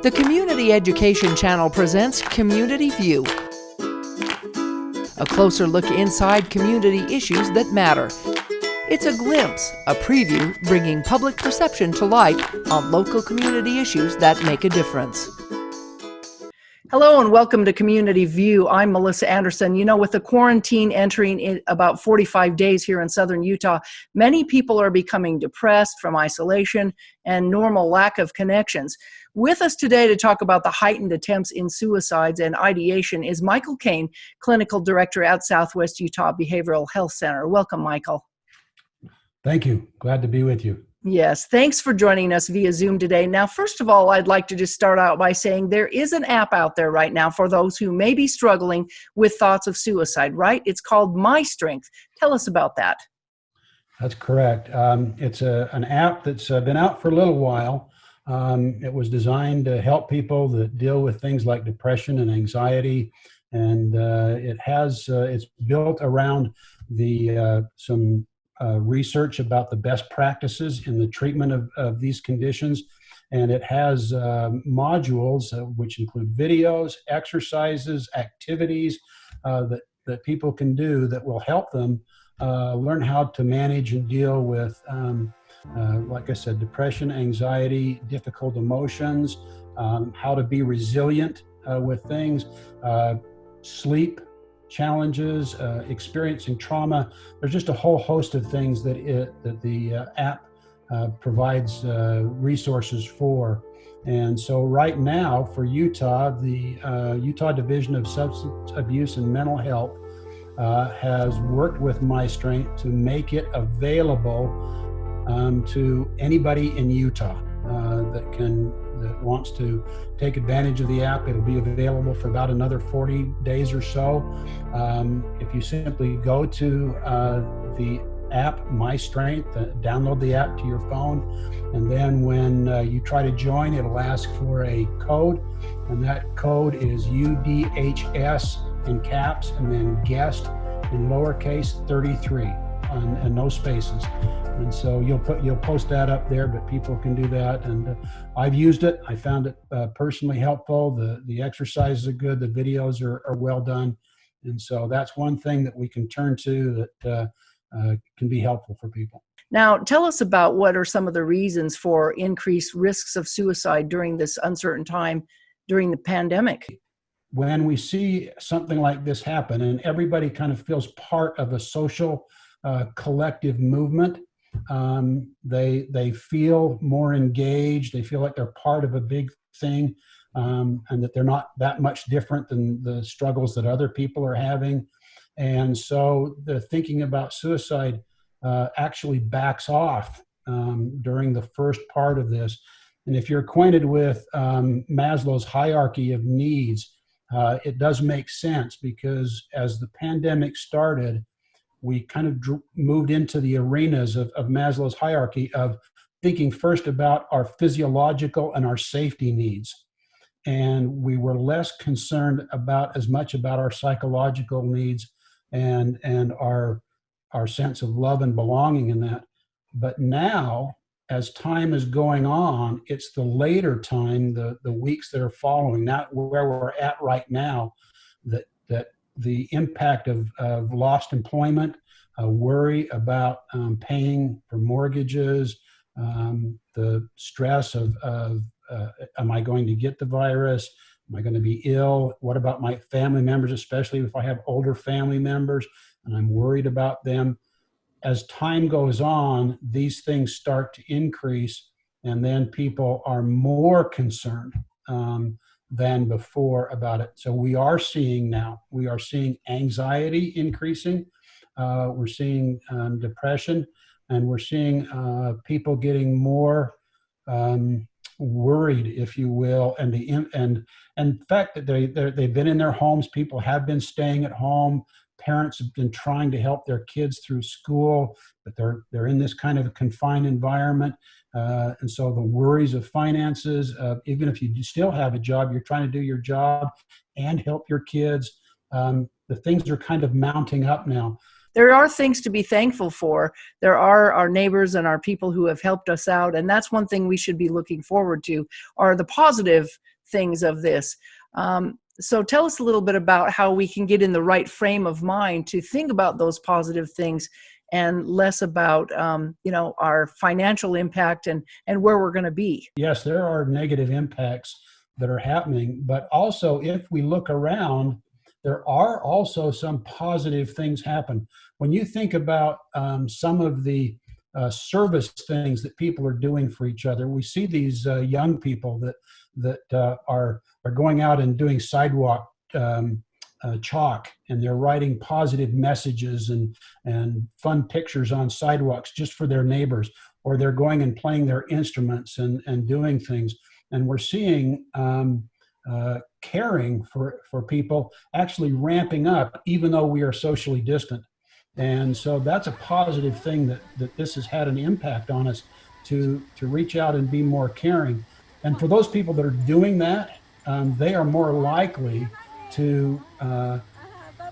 The Community Education Channel presents Community View, a closer look inside community issues that matter. It's a glimpse, a preview, bringing public perception to light on local community issues that make a difference. Hello and welcome to Community View. I'm Melissa Anderson. You know, with the quarantine entering in about 45 days here in southern Utah, many people are becoming depressed from isolation and normal lack of connections. With us today to talk about the heightened attempts in suicides and ideation is Michael Cain, Clinical Director at Southwest Utah Behavioral Health Center. Welcome, Michael. Thank you. Glad to be with you. Yes, thanks for joining us via Zoom today. Now, first of all, I'd like to just start out by saying there is an app out there right now for those who may be struggling with thoughts of suicide, right? It's called My Strength. Tell us about that. That's correct. It's an app that's been out for a little while. It was designed to help people that deal with things like depression and anxiety, and it's built around some research about the best practices in the treatment of these conditions. And it has modules which include videos, exercises, activities that people can do that will help them learn how to manage and deal with, like I said, depression, anxiety, difficult emotions, how to be resilient with things, sleep challenges, experiencing trauma. There's just a whole host of things that the app provides resources for. And so right now for Utah, the Utah Division of Substance Abuse and Mental Health has worked with My Strength to make it available to anybody in Utah that wants to take advantage of the app. It'll be available for about another 40 days or so. If you simply go to the app, My Strength, download the app to your phone, and then when you try to join, it'll ask for a code, and that code is UDHS in caps, and then guest in lowercase 33, and no spaces. And so you'll post that up there, but people can do that. And I've used it. I found it personally helpful. The exercises are good. The videos are well done. And so that's one thing that we can turn to that can be helpful for people. Now, tell us about what are some of the reasons for increased risks of suicide during this uncertain time during the pandemic. When we see something like this happen and everybody kind of feels part of a social collective movement, they feel more engaged. They feel like they're part of a big thing, and that they're not that much different than the struggles that other people are having. And so the thinking about suicide actually backs off during the first part of this. And if you're acquainted with Maslow's hierarchy of needs, it does make sense, because as the pandemic started, we kind of moved into the arenas of Maslow's hierarchy of thinking first about our physiological and our safety needs. And we were less concerned as much about our psychological needs and our sense of love and belonging in that. But now, as time is going on, it's the later time, the weeks that are following, not where we're at right now, that the impact of lost employment, worry about paying for mortgages, the stress of am I going to get the virus? Am I going to be ill? What about my family members, especially if I have older family members and I'm worried about them? As time goes on, these things start to increase, and then people are more concerned than before about it. So we are seeing anxiety increasing, we're seeing depression, and we're seeing people getting more worried, if you will, and the fact that they've been in their homes. People have been staying at home. Parents have been trying to help their kids through school, but they're in this kind of a confined environment. And so the worries of finances, even if you still have a job, you're trying to do your job and help your kids. The things are kind of mounting up now. there are things to be thankful for. There are our neighbors and our people who have helped us out, and that's one thing we should be looking forward to, are the positive things of this. So tell us a little bit about how we can get in the right frame of mind to think about those positive things and less about, our financial impact and where we're going to be. Yes, there are negative impacts that are happening, but also if we look around, there are also some positive things happen. When you think about some of the service things that people are doing for each other, we see these young people that are going out and doing sidewalk chalk, and they're writing positive messages and fun pictures on sidewalks just for their neighbors, or they're going and playing their instruments and doing things. And we're seeing caring for people actually ramping up, even though we are socially distant. And so that's a positive thing that this has had an impact on us to reach out and be more caring. And for those people that are doing that, they are more likely to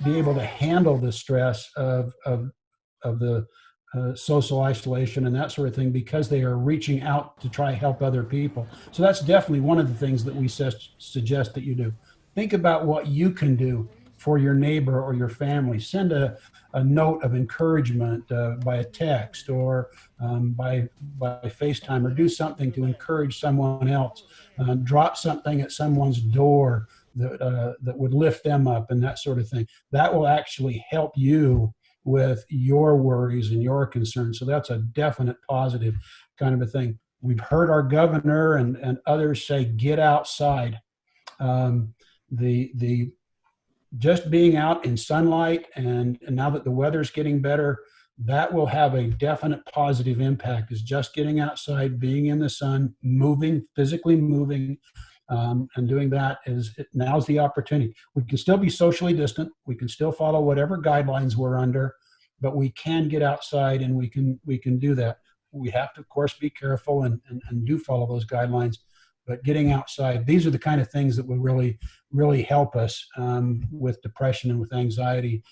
be able to handle the stress of the social isolation and that sort of thing, because they are reaching out to try to help other people. So that's definitely one of the things that we suggest that you do. Think about what you can do for your neighbor or your family. Send a note of encouragement by a text or by FaceTime, or do something to encourage someone else. Drop something at someone's door that would lift them up and that sort of thing. That will actually help you with your worries and your concerns. So that's a definite positive kind of a thing. We've heard our governor and others say, get outside. The just being out in sunlight and now that the weather's getting better, that will have a definite positive impact, is just getting outside, being in the sun, moving, physically moving, and doing that now's the opportunity. We can still be socially distant. We can still follow whatever guidelines we're under, but we can get outside and we can do that. We have to, of course, be careful and do follow those guidelines. But getting outside, these are the kind of things that will really, really help us with depression and with anxiety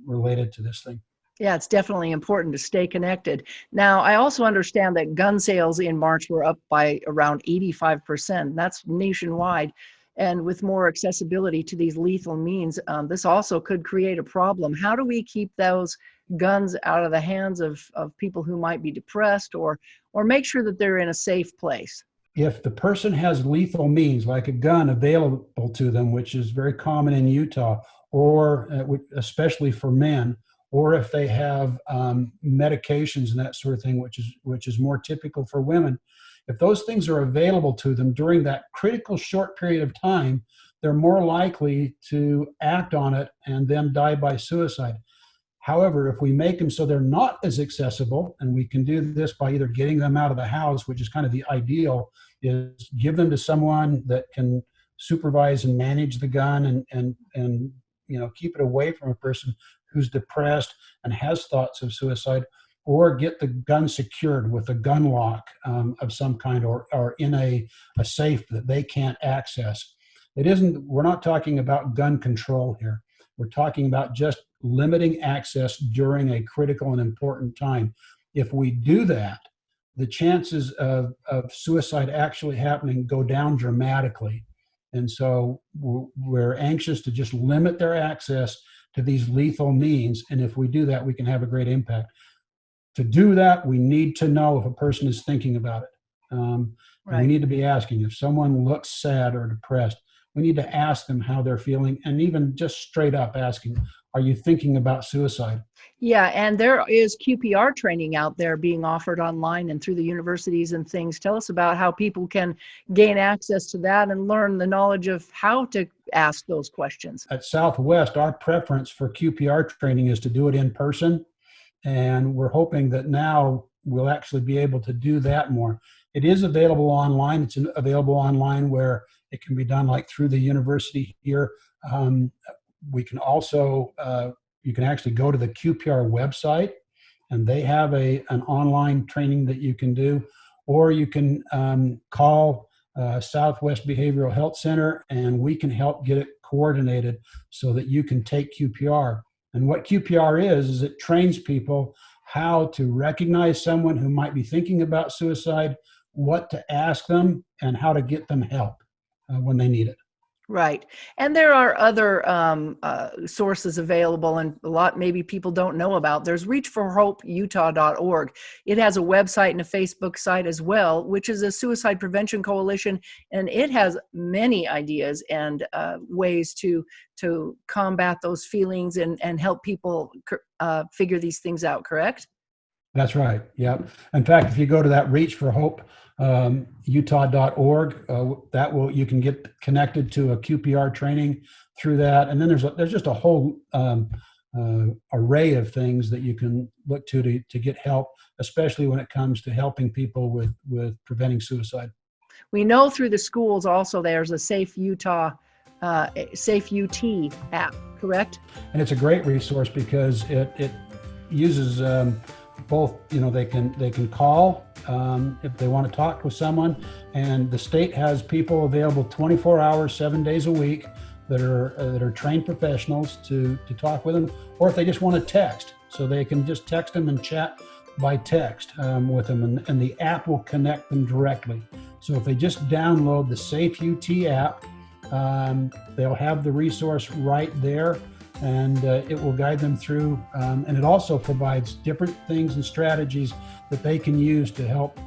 related to this thing. Yeah, it's definitely important to stay connected. Now, I also understand that gun sales in March were up by around 85%. That's nationwide. And with more accessibility to these lethal means, this also could create a problem. How do we keep those guns out of the hands of people who might be depressed, or make sure that they're in a safe place? If the person has lethal means, like a gun available to them, which is very common in Utah, or especially for men, or if they have medications and that sort of thing, which is more typical for women, if those things are available to them during that critical short period of time, they're more likely to act on it and then die by suicide. However, if we make them so they're not as accessible, and we can do this by either getting them out of the house, which is kind of the ideal, is give them to someone that can supervise and manage the gun and keep it away from a person who's depressed and has thoughts of suicide, or get the gun secured with a gun lock of some kind, or in a safe that they can't access. We're not talking about gun control here. We're talking about just limiting access during a critical and important time. If we do that, the chances of suicide actually happening go down dramatically. And so we're anxious to just limit their access to these lethal means. And if we do that, we can have a great impact. To do that, we need to know if a person is thinking about it. Right. We need to be asking if someone looks sad or depressed. We need to ask them how they're feeling, and even just straight up asking, are you thinking about suicide? Yeah, and there is QPR training out there being offered online and through the universities and things. Tell us about how people can gain access to that and learn the knowledge of how to ask those questions. At Southwest, our preference for QPR training is to do it in person, and we're hoping that now we'll actually be able to do that more. It is available online. It's available online where it can be done like through the university here. We can also, you can actually go to the QPR website, and they have an online training that you can do, or you can call Southwest Behavioral Health Center, and we can help get it coordinated so that you can take QPR. And what QPR is it trains people how to recognize someone who might be thinking about suicide, what to ask them, and how to get them help when they need it. Right. And there are other sources available, and a lot maybe people don't know about. There's reachforhopeutah.org. It has a website and a Facebook site as well, which is a suicide prevention coalition, and it has many ideas and ways to combat those feelings and help people figure these things out, correct? That's right. Yep. In fact, if you go to that Reach for Hope Utah.org, you can get connected to a QPR training through that, and then there's just a whole array of things that you can look to get help, especially when it comes to helping people with preventing suicide. We know through the schools also there's a Safe Utah, Safe UT app, correct? And it's a great resource because it uses both, they can call if they want to talk with someone, and the state has people available 24 hours, 7 days a week that are trained professionals to talk with them, or if they just want to text, so they can just text them and chat by text with them, and the app will connect them directly. So if they just download the Safe UT app, they'll have the resource right there, and it will guide them through, and it also provides different things and strategies that they can use to help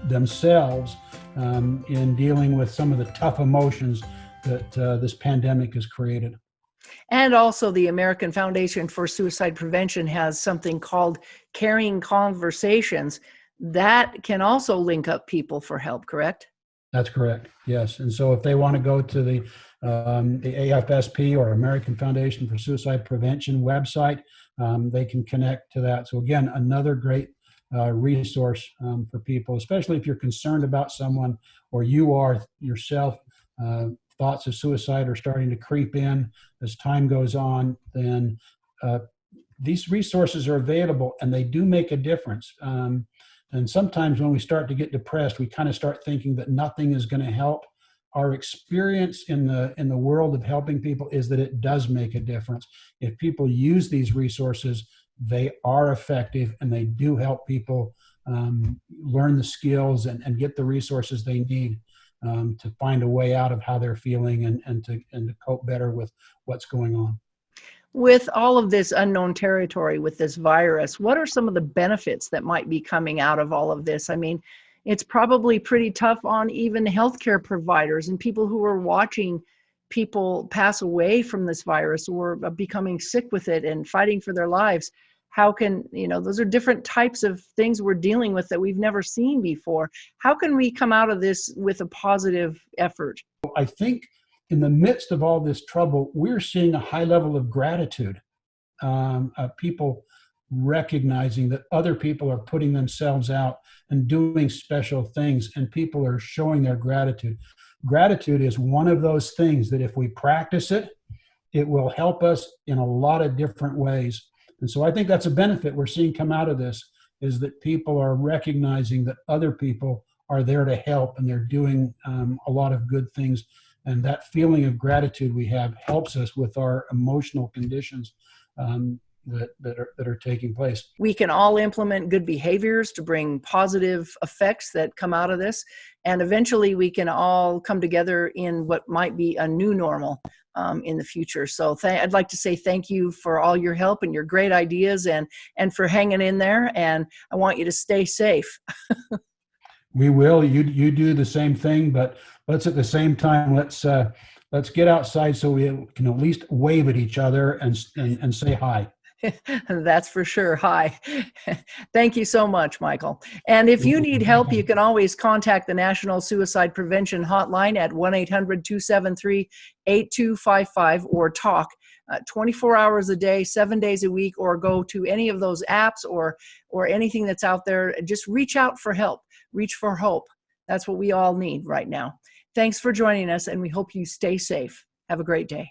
themselves in dealing with some of the tough emotions that this pandemic has created. And also the American Foundation for Suicide Prevention has something called Caring Conversations that can also link up people for help, correct? That's correct. Yes. And so if they want to go to the AFSP or American Foundation for Suicide Prevention website, they can connect to that. So again, another great resource for people, especially if you're concerned about someone or you are yourself. Thoughts of suicide are starting to creep in as time goes on, then these resources are available and they do make a difference. And sometimes when we start to get depressed, we kind of start thinking that nothing is going to help. Our experience in the world of helping people is that it does make a difference. If people use these resources, they are effective and they do help people learn the skills and get the resources they need to find a way out of how they're feeling and to cope better with what's going on. With all of this unknown territory with this virus, what are some of the benefits that might be coming out of all of this? I mean, it's probably pretty tough on even healthcare providers and people who are watching people pass away from this virus or becoming sick with it and fighting for their lives. How can, those are different types of things we're dealing with that we've never seen before. How can we come out of this with a positive effort? I think in the midst of all this trouble, we're seeing a high level of gratitude, of people recognizing that other people are putting themselves out and doing special things, and people are showing their gratitude. Gratitude is one of those things that if we practice it, it will help us in a lot of different ways. And so I think that's a benefit we're seeing come out of this, is that people are recognizing that other people are there to help and they're doing a lot of good things. And that feeling of gratitude we have helps us with our emotional conditions that are taking place. We can all implement good behaviors to bring positive effects that come out of this. And eventually we can all come together in what might be a new normal in the future. So I'd like to say thank you for all your help and your great ideas and for hanging in there. And I want you to stay safe. We will. You do the same thing, but let's at the same time let's get outside so we can at least wave at each other and say hi. That's for sure. Hi. Thank you so much, Michael. And if you need help, you can always contact the National Suicide Prevention Hotline at 1-800-273-8255 or talk 24 hours a day, 7 days a week, or go to any of those apps or anything that's out there. Just reach out for help. Reach for hope. That's what we all need right now. Thanks for joining us, and we hope you stay safe. Have a great day.